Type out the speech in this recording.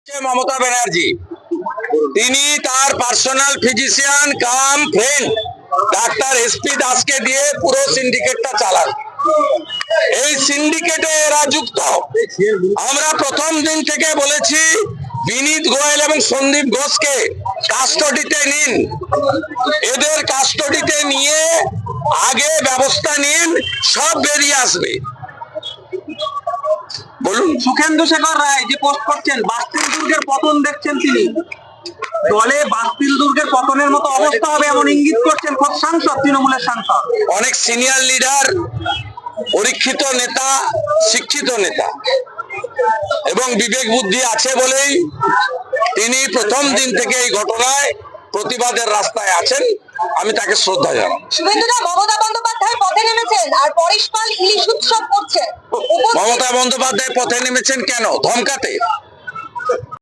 মমতা ব্যানার্জি তিনি তার personal physician কাম friend doctor SP দাসকে দিয়ে পুরো সিন্ডিকেটটা চালান। এই সিন্ডিকেটে এরা যুক্ত। আমরা প্রথম দিন থেকে বলেছি বিনীত গোয়েল এবং সন্দীপ ঘোষকে কাস্টডিতে নিন, এদের কাস্টডিতে নিয়ে আগে ব্যবস্থা নিন, সব বেরিয়ে আসবে। বলুন। সুখেন্দু শেখর রায় যে পোস্ট করছেন বাস্তিল দুর্গের পতন দেখছেন তিনি, দলে বাস্তিল দুর্গের পতনের মতো অবস্থা হবে এমন ইঙ্গিত করছেন খোদ সাংসদ, তৃণমূলের সাংসদ। অনেক সিনিয়র লিডার, পরীক্ষিত নেতা, শিক্ষিত নেতা এবং বিবেক বুদ্ধি আছে বলেই তিনি প্রথম দিন থেকে এই ঘটনায় প্রতিবাদের রাস্তায় আছেন। আমি তাকে শ্রদ্ধা জানাই। শুভেন্দুদা মমতা বন্দ্যোপাধ্যায় পথে নেমেছেন আর পরেশ পাল ইলিশ উৎসব করছে। মমতা বন্দ্যোপাধ্যায় পথে নেমেছেন কেন? ধমকাতে।